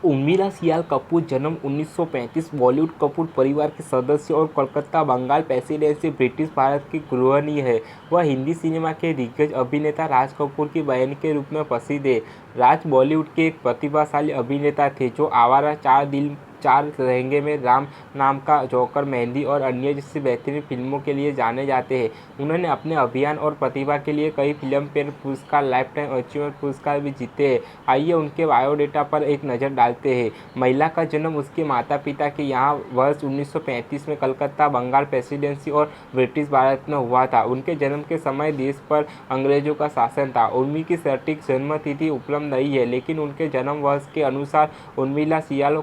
उर्मिला सियाल कपूर जन्म 1935 बॉलीवुड कपूर परिवार के सदस्य और कोलकाता बंगाल प्रेसिडेंसी ब्रिटिश भारत की गृहिणी है। वह हिंदी सिनेमा के दिग्गज अभिनेता राज कपूर की बहन के रूप में प्रसिद्ध है। राज बॉलीवुड के एक प्रतिभाशाली अभिनेता थे जो आवारा, चार दिल चार लहंगे में राम, नाम का जोकर, मेहंदी और अन्य जैसी बेहतरीन फिल्मों के लिए जाने जाते हैं। उन्होंने अपने अभिनय और प्रतिभा के लिए कई फिल्म फेयर पुरस्कार, लाइफ टाइम अचीवमेंट पुरस्कार भी जीते हैं। आइए उनके बायोडेटा पर एक नज़र डालते हैं। महिला का जन्म उसके माता पिता के यहाँ वर्ष 1935 में कलकत्ता, बंगाल प्रेसिडेंसी और ब्रिटिश भारत में हुआ था। उनके जन्म के समय देश पर अंग्रेजों का शासन था। उर्मी की सटीक जन्म तिथि उपलब्ध नहीं है, लेकिन उनके जन्म वर्ष के अनुसार उर्मिला सियाल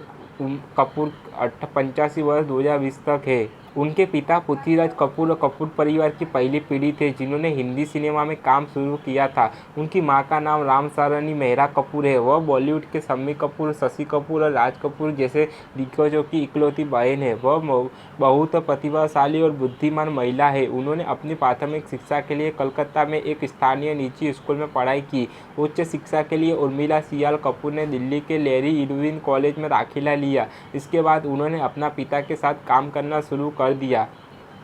कपूर 85 वर्ष 2020 तक है। उनके पिता पृथ्वीराज कपूर और कपूर परिवार की पहली पीढ़ी थे जिन्होंने हिंदी सिनेमा में काम शुरू किया था। उनकी मां का नाम रामसरणी मेहरा कपूर है। वह बॉलीवुड के शम्मी कपूर, शशि कपूर और राज कपूर जैसे दिग्गजों की इकलौती बहन है। वह बहुत प्रतिभाशाली और बुद्धिमान महिला है। उन्होंने अपनी प्राथमिक शिक्षा के लिए कलकत्ता में एक स्थानीय निजी स्कूल में पढ़ाई की। उच्च शिक्षा के लिए उर्मिला सियाल कपूर ने दिल्ली के लैरी इरविन कॉलेज में दाखिला लिया। इसके बाद उन्होंने अपना पिता के साथ काम करना शुरू कर दिया।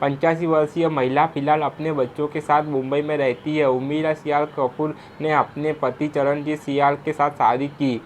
85 वर्षीय महिला फिलहाल अपने बच्चों के साथ मुंबई में रहती है। उर्मिला सियाल कपूर ने अपने पति चरणजीत सियाल के साथ शादी की।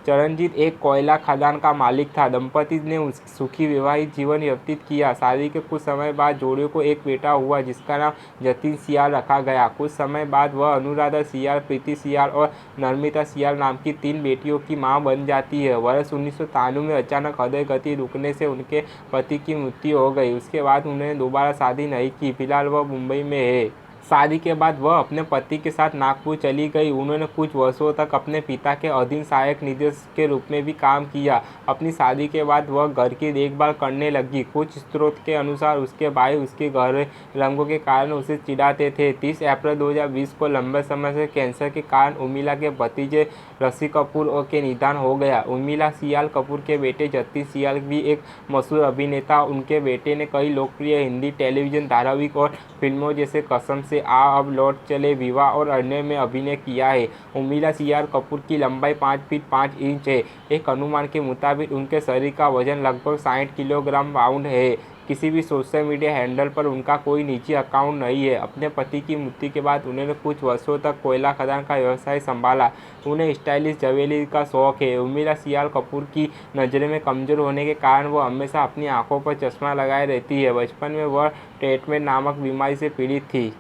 चरणजीत एक कोयला खदान का मालिक था। दंपति ने सुखी वैवाहिक जीवन व्यतीत किया। शादी के कुछ समय बाद जोड़े को एक बेटा हुआ जिसका नाम जतिन सियाल रखा गया। कुछ समय बाद वह अनुराधा सियाल, प्रीति सियाल और नर्मिता सियाल नाम की 3 बेटियों की मां बन जाती है। वर्ष 1993 में अचानक हृदय गति रुकने से उनके पति की मृत्यु हो गई। उसके बाद उन्होंने दोबारा शादी नहीं की। फिलहाल वह मुंबई में है। शादी के बाद वह अपने पति के साथ नागपुर चली गई। उन्होंने कुछ वर्षों तक अपने पिता के अधीन सहायक निदेशक के रूप में भी काम किया। अपनी शादी के बाद वह घर की देखभाल करने लगी। कुछ स्रोत के अनुसार उसके भाई उसके गहरे रंगों के कारण उसे चिढ़ाते थे। 30 अप्रैल 2020 को लंबे समय से कैंसर के कारण उर्मिला के भतीजे ऋषि कपूर के निधन हो गया। उर्मिला सियाल कपूर के बेटे जतिन सियाल भी एक मशहूर अभिनेता। उनके बेटे ने कई लोकप्रिय हिंदी टेलीविजन धारावाहिक और फिल्मों जैसे कसम से, आ अब लौट चले, विवाह और अन्य में अभिनय किया है। उर्मिला सियाल कपूर की लंबाई 5 फीट 5 इंच है। एक अनुमान के मुताबिक उनके शरीर का वजन लगभग 60 किलोग्राम पाउंड है। किसी भी सोशल मीडिया हैंडल पर उनका कोई निजी अकाउंट नहीं है। अपने पति की मृत्यु के बाद उन्होंने कुछ वर्षों तक कोयला खदान का व्यवसाय संभाला। उन्हें स्टाइलिश ज्वेलरी का शौक है। उर्मिला सियाल कपूर की नज़रें में कमज़ोर होने के कारण वह हमेशा अपनी आंखों पर चश्मा लगाए रहती है। बचपन में वह ट्रेटमेंट नामक बीमारी से पीड़ित थी।